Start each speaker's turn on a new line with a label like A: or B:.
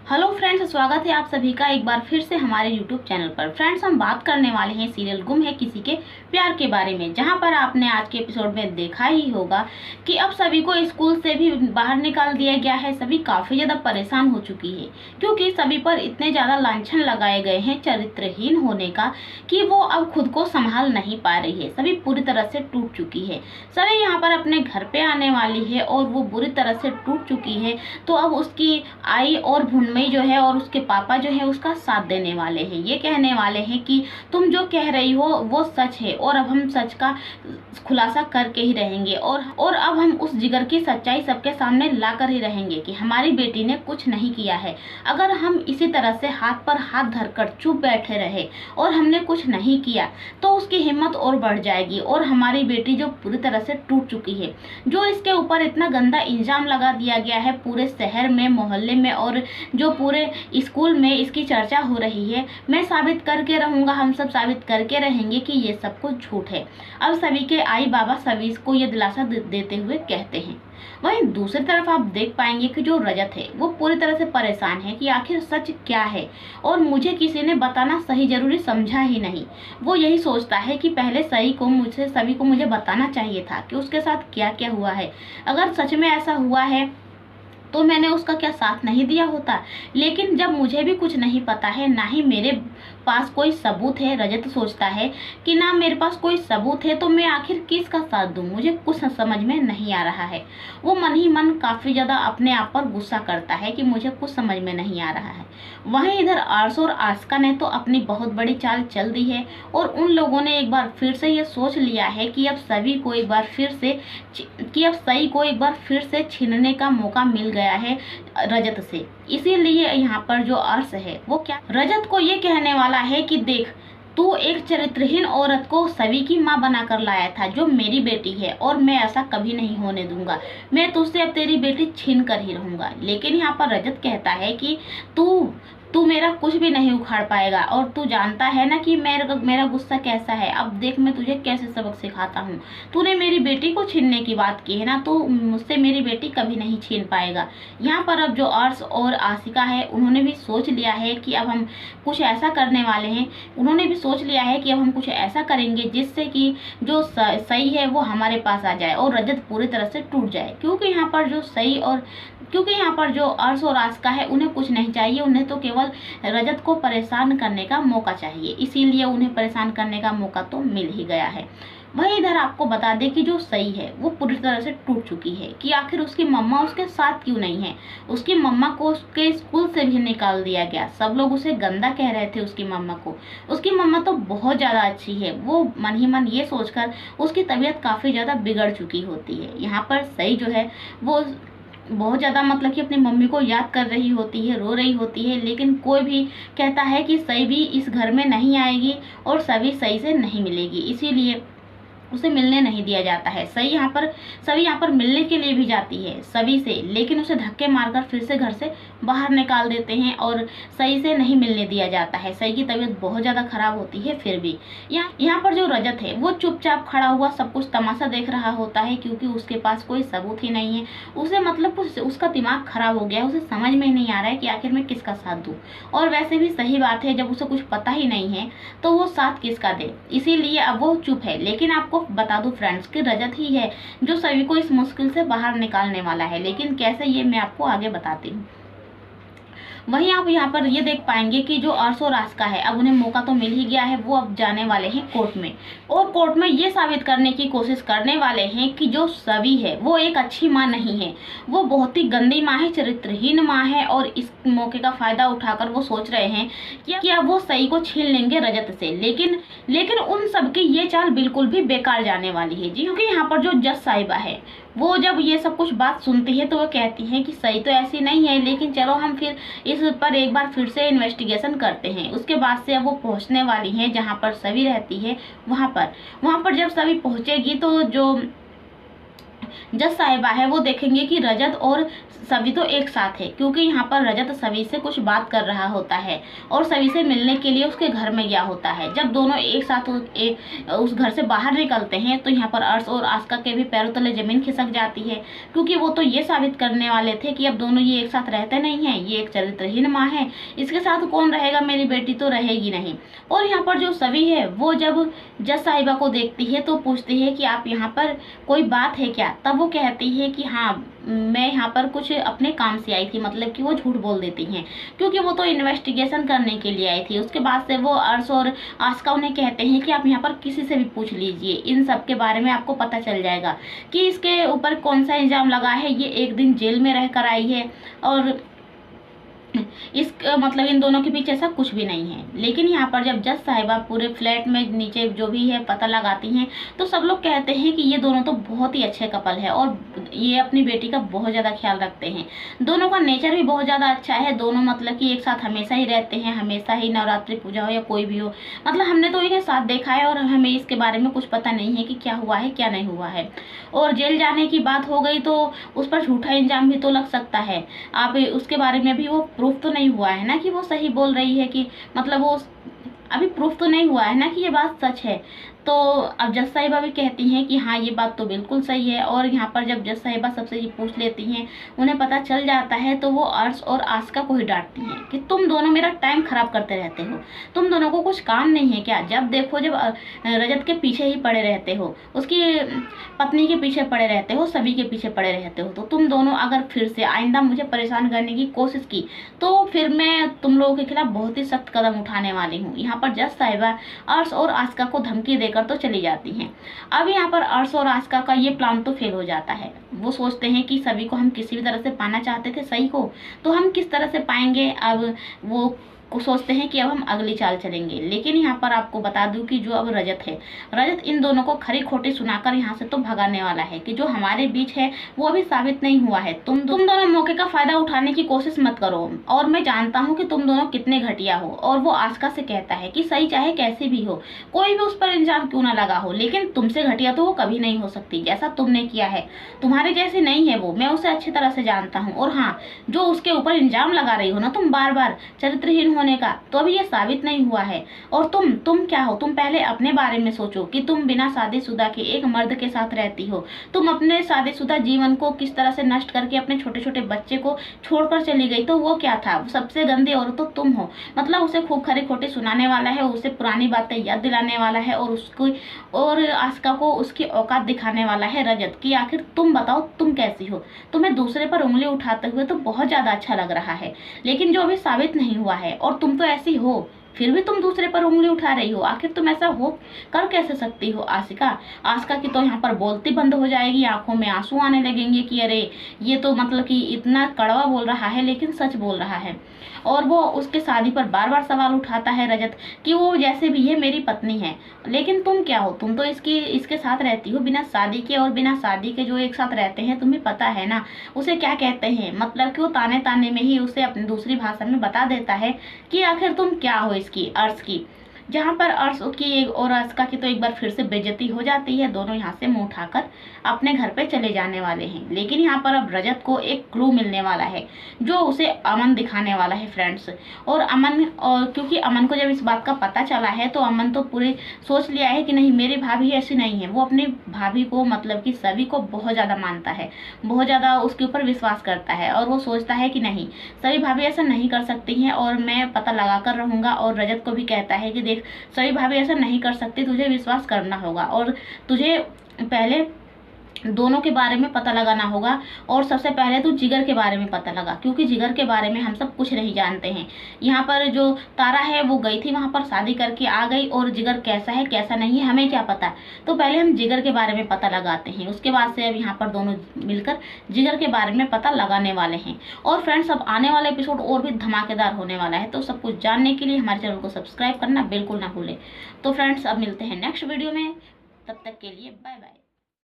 A: Hello friends, स्वागत है आप सभी का एक बार फिर से हमारे यूट्यूब चैनल पर। फ्रेंड्स, हम बात करने वाले हैं सीरियल गुम है किसी के प्यार के बारे में, जहां पर आपने आज के एपिसोड में देखा ही होगा कि अब सभी को स्कूल से भी बाहर निकाल दिया गया है। सभी काफ़ी ज़्यादा परेशान हो चुकी है क्योंकि सभी पर इतने ज़्यादा लांछन लगाए गए हैं चरित्रहीन होने का कि वो अब खुद को संभाल नहीं पा रही है। सभी पूरी तरह से टूट चुकी है। सभी यहाँ पर अपने घर पे आने वाली है और वो बुरी तरह से टूट चुकी है। तो अब उसकी आई और भुनमई जो है और उसके पापा जो है उसका साथ देने वाले हैं। ये कहने वाले हैं कि तुम जो कह रही हो वो सच है और अब हम सच का खुलासा करके ही रहेंगे और अब हम उस जिगर की सच्चाई सबके सामने ला कर ही रहेंगे कि हमारी बेटी ने कुछ नहीं किया है। अगर हम इसी तरह से हाथ पर हाथ धरकर चुप बैठे रहे और हमने कुछ नहीं किया तो उसकी हिम्मत और बढ़ जाएगी और हमारी बेटी जो पूरी तरह से टूट चुकी है, जो इसके ऊपर इतना गंदा इल्जाम लगा दिया गया है पूरे शहर में, मोहल्ले में और जो पूरे स्कूल में इसकी चर्चा हो रही है, मैं साबित करके रहूंगा, हम सब साबित करके रहेंगे कि ये सब कुछ झूठ है। अब सभी के आई बाबा सभी को ये दिलासा देते हुए कहते हैं। वहीं दूसरी तरफ आप देख पाएंगे कि जो रजत है वो पूरी तरह से परेशान है कि आखिर सच क्या है और मुझे किसी ने बताना सही जरूरी समझा ही नहीं। वो यही सोचता है कि पहले सभी को मुझे बताना चाहिए था कि उसके साथ क्या क्या हुआ है। अगर सच में ऐसा हुआ है तो मैंने उसका क्या साथ नहीं दिया होता। लेकिन जब मुझे भी कुछ नहीं पता है, ना ही मेरे पास कोई सबूत है, रजत सोचता है कि ना मेरे पास कोई सबूत है, तो मैं आखिर किसका साथ दूं, मुझे कुछ समझ में नहीं आ रहा है। वो मन ही मन काफ़ी ज़्यादा अपने आप पर गुस्सा करता है कि मुझे कुछ समझ में नहीं आ रहा है। वहीं इधर आर्स और आस्का ने तो अपनी बहुत बड़ी चाल चल दी है और उन लोगों ने एक बार फिर से ये सोच लिया है कि अब सही को एक बार फिर से छीनने का मौका मिल गया है रजत से। इसीलिए यहाँ पर जो अर्श है वो क्या रजत को ये कहने वाला है कि देख, तू एक चरित्रहीन औरत को सभी की माँ बनाकर लाया था जो मेरी बेटी है और मैं ऐसा कभी नहीं होने दूंगा। मैं तुझसे अब तेरी बेटी छीन कर ही रहूंगा। लेकिन यहाँ पर रजत कहता है कि तू तू मेरा कुछ भी नहीं उखाड़ पाएगा और तू जानता है ना कि मेरा गुस्सा कैसा है। अब देख मैं तुझे कैसे सबक सिखाता हूँ। तूने मेरी बेटी को छीनने की बात की है ना, तो मुझसे मेरी बेटी कभी नहीं छीन पाएगा। यहाँ पर अब जो अर्श और आशिका है उन्होंने भी सोच लिया है कि अब हम कुछ ऐसा करने वाले हैं। उन्होंने भी सोच लिया है कि अब हम कुछ ऐसा करेंगे जिससे कि जो सही है वो हमारे पास आ जाए और रजत पूरी तरह से टूट जाए। क्योंकि यहाँ पर जो अर्श और आस्का है उन्हें कुछ नहीं चाहिए, उन्हें तो केवल रजत को परेशान करने का मौका चाहिए। इसीलिए उन्हें परेशान करने का मौका तो मिल ही गया है। वहीं इधर आपको बता दें कि जो सही है वो पूरी तरह से टूट चुकी है कि आखिर उसकी मम्मा उसके साथ क्यों नहीं है। उसकी मम्मा को उसके स्कूल से भी निकाल दिया गया। सब लोग उसे गंदा कह रहे थे उसकी मम्मा को। उसकी मम्मा तो बहुत ज़्यादा अच्छी है। वो मन ही मन ये सोचकर उसकी तबीयत काफ़ी ज़्यादा बिगड़ चुकी होती है। यहाँ पर सही जो है वो बहुत ज़्यादा मतलब कि अपनी मम्मी को याद कर रही होती है, रो रही होती है। लेकिन कोई भी कहता है कि सही भी इस घर में नहीं आएगी और सभी सही से नहीं मिलेगी, इसीलिए उसे मिलने नहीं दिया जाता है। सभी यहाँ पर मिलने के लिए भी जाती है सभी से, लेकिन उसे धक्के मारकर फिर से घर से बाहर निकाल देते हैं और सही से नहीं मिलने दिया जाता है। सही की तबीयत बहुत ज़्यादा खराब होती है। फिर भी यहाँ पर जो रजत है वो चुपचाप खड़ा हुआ सब कुछ तमाशा देख रहा होता है क्योंकि उसके पास कोई सबूत ही नहीं है। उसे मतलब उसका दिमाग खराब हो गया है। उसे समझ में नहीं आ रहा है कि आखिर मैं किसका साथ दूँ। और वैसे भी सही बात है, जब उसे कुछ पता ही नहीं है तो वो साथ किसका दे। इसीलिए अब वो चुप है। लेकिन आपको बता दूं फ्रेंड्स कि रजत ही है जो सभी को इस मुश्किल से बाहर निकालने वाला है। लेकिन कैसे, ये मैं आपको आगे बताती हूँ। वहीं आप यहाँ पर ये देख पाएंगे कि जो अर्श और आस्का है अब उन्हें मौका तो मिल ही गया है। वो अब जाने वाले हैं कोर्ट में और कोर्ट में ये साबित करने की कोशिश करने वाले हैं कि जो सभी है वो एक अच्छी माँ नहीं है, वो बहुत ही गंदी माँ है, चरित्रहीन माँ है। और इस मौके का फायदा उठाकर वो सोच रहे हैं कि अब वो सही को छीन लेंगे रजत से। लेकिन उन सबकी ये चाल बिल्कुल भी बेकार जाने वाली है जी। क्योंकि यहाँ पर जो जज साहिबा है वो जब ये सब कुछ बात सुनती है तो वो कहती हैं कि सही तो ऐसी नहीं है, लेकिन चलो हम फिर इस पर एक बार फिर से इन्वेस्टिगेशन करते हैं। उसके बाद से अब वो पहुंचने वाली हैं जहां पर सभी रहती है। वहां पर जब सभी पहुंचेगी तो जो जज साहिबा है वो देखेंगे कि रजत और सवी तो एक साथ है, क्योंकि यहाँ पर रजत सवी से कुछ बात कर रहा होता है और सवी से मिलने के लिए उसके घर में गया होता है। जब दोनों एक साथ उस घर से बाहर निकलते हैं तो यहाँ पर अर्श और आस्का के भी पैरों तले जमीन खिसक जाती है, क्योंकि वो तो ये साबित करने वाले थे कि अब दोनों ये एक साथ रहते नहीं हैं, ये एक चरित्रहीन माँ है, इसके साथ कौन रहेगा, मेरी बेटी तो रहेगी नहीं। और यहाँ पर जो सवी है वो जब जज साहिबा को देखती है तो पूछती है कि आप यहाँ पर कोई बात है क्या। तब वो कहती है कि हाँ मैं यहाँ पर कुछ अपने काम से आई थी, मतलब कि वो झूठ बोल देती हैं क्योंकि वो तो इन्वेस्टिगेशन करने के लिए आई थी। उसके बाद से वो अर्श और आस्का उन्हें कहते हैं कि आप यहाँ पर किसी से भी पूछ लीजिए, इन सब के बारे में आपको पता चल जाएगा कि इसके ऊपर कौन सा इल्ज़ाम लगा है। ये एक दिन जेल में रह कर आई है और इस मतलब इन दोनों के बीच ऐसा कुछ भी नहीं है। लेकिन यहाँ पर जब जज साहिबा पूरे फ्लैट में नीचे जो भी है पता लगाती हैं तो सब लोग कहते हैं कि ये दोनों तो बहुत ही अच्छे कपल है और ये अपनी बेटी का बहुत ज़्यादा ख्याल रखते हैं। दोनों का नेचर भी बहुत ज़्यादा अच्छा है, दोनों मतलब कि एक साथ हमेशा ही रहते हैं, हमेशा ही नवरात्रि पूजा हो या कोई भी हो, मतलब हमने तो इन्हें साथ देखा है और हमें इसके बारे में कुछ पता नहीं है कि क्या हुआ है क्या नहीं हुआ है। और जेल जाने की बात हो गई तो उस पर झूठा इल्ज़ाम भी तो लग सकता है। आप उसके बारे में भी वो प्रूफ तो नहीं हुआ है ना कि वो सही बोल रही है, कि मतलब वो अभी प्रूफ तो नहीं हुआ है ना कि ये बात सच है। तो अब जज साहिबा भी कहती हैं कि हाँ ये बात तो बिल्कुल सही है। और यहाँ पर जब जज साहिबा सबसे ये पूछ लेती हैं, उन्हें पता चल जाता है तो वो अर्श और आस्का को ही डांटती हैं कि तुम दोनों मेरा टाइम खराब करते रहते हो, तुम दोनों को कुछ काम नहीं है क्या। जब देखो जब रजत के पीछे ही पड़े रहते हो, उसकी पत्नी के पीछे पड़े रहते हो, सभी के पीछे पड़े रहते हो। तो तुम दोनों अगर फिर से आइंदा मुझे परेशान करने की कोशिश की तो फिर मैं तुम लोगों के खिलाफ बहुत ही सख्त कदम उठाने वाली हूँ। यहाँ पर जज साहिबा अर्श और आस्का को धमकी देकर तो चली जाती हैं। अब यहाँ पर अर्श और आस्का का ये प्लान तो फेल हो जाता है। वो सोचते हैं कि सभी को हम किसी भी तरह से पाना चाहते थे सही को, तो हम किस तरह से पाएंगे। अब वो सोचते हैं कि अब हम अगली चाल चलेंगे। लेकिन यहाँ पर आपको बता दूं कि जो अब रजत है, रजत इन दोनों को खरी खोटी सुनाकर यहाँ से तो भगाने वाला है कि जो हमारे बीच है वो अभी साबित नहीं हुआ है। तुम दोनों मौके का फायदा उठाने की कोशिश मत करो और मैं जानता हूँ कि तुम दोनों कितने घटिया हो। और वो आस्का से कहता है कि सही चाहे कैसे भी हो, कोई भी उस पर इल्जाम क्यों ना लगा हो, लेकिन तुमसे घटिया तो वो कभी नहीं हो सकती जैसा तुमने किया है। तुम्हारे जैसे नहीं है वो, मैं उसे अच्छी तरह से जानता हूँ। और हाँ, जो उसके ऊपर इल्जाम लगा रही हो ना तुम बार बार चरित्रहीन होने का, तो अभी ये साबित नहीं हुआ है। और तुम क्या हो, तुम पहले अपने बारे में सोचो कि तुम बिना शादीशुदा के एक मर्द के साथ रहती हो। तुम अपने शादीशुदा जीवन को किस तरह से नष्ट करके अपने छोटे छोटे बच्चे को छोड़कर चली गई। तो वो क्या था, सबसे गंदी औरत तो तुम हो। मतलब उसे खूब खरी खोटी सुनाने वाला है, उसे पुरानी बातें याद दिलाने वाला है और उसको और आस्का को उसकी औकात दिखाने वाला है रजत कि आखिर तुम बताओ तुम कैसी हो। तुम्हें दूसरे पर उंगली उठाते हुए तो बहुत ज्यादा अच्छा लग रहा है, लेकिन जो अभी साबित नहीं हुआ है, और तुम तो ऐसी हो फिर भी तुम दूसरे पर उंगली उठा रही हो। आखिर तुम ऐसा हो कर कैसे सकती हो। आस्का की तो यहाँ पर बोलती बंद हो जाएगी, आंखों में आंसू आने लगेंगे कि अरे ये तो मतलब कि इतना कड़वा बोल रहा है लेकिन सच बोल रहा है। और वो उसके शादी पर बार बार सवाल उठाता है रजत कि वो जैसे भी है मेरी पत्नी है, लेकिन तुम क्या हो, तुम तो इसके साथ रहती हो बिना शादी के। और बिना शादी के जो एक साथ रहते हैं तुम्हें पता है ना उसे क्या कहते हैं। मतलब कि वो ताने ताने में ही उसे अपनी दूसरी भाषा में बता देता है कि आखिर तुम क्या हो इसकी, अर्श की। जहाँ पर अर्श की और आस्का की तो एक बार फिर से बेइज्जती हो जाती है। दोनों यहाँ से मुंह उठाकर अपने घर पे चले जाने वाले हैं। लेकिन यहाँ पर अब रजत को एक क्लू मिलने वाला है जो उसे अमन दिखाने वाला है फ्रेंड्स। और क्योंकि अमन को जब इस बात का पता चला है तो अमन तो पूरे सोच लिया है कि नहीं मेरी भाभी ऐसी नहीं है। वो अपनी भाभी को मतलब कि सभी को बहुत ज़्यादा मानता है, बहुत ज़्यादा उसके ऊपर विश्वास करता है। और वो सोचता है कि नहीं सभी भाभी ऐसा नहीं कर सकती हैं और मैं पता लगा कर रहूँगा। और रजत को भी कहता है कि देख सभी भाभी ऐसा नहीं कर सकती, तुझे विश्वास करना होगा और तुझे पहले दोनों के बारे में पता लगाना होगा। और सबसे पहले तो जिगर के बारे में पता लगा, क्योंकि जिगर के बारे में हम सब कुछ नहीं जानते हैं। यहाँ पर जो तारा है वो गई थी वहाँ पर शादी करके आ गई, और जिगर कैसा है कैसा नहीं है हमें क्या पता। तो पहले हम जिगर के बारे में पता लगाते हैं, उसके बाद से अब यहाँ पर दोनों मिलकर जिगर के बारे में पता लगाने वाले हैं। और फ्रेंड्स अब आने वाला एपिसोड और भी धमाकेदार होने वाला है, तो सब कुछ जानने के लिए हमारे चैनल को सब्सक्राइब करना बिल्कुल ना भूलें। तो फ्रेंड्स अब मिलते हैं नेक्स्ट वीडियो में, तब तक के लिए बाय बाय।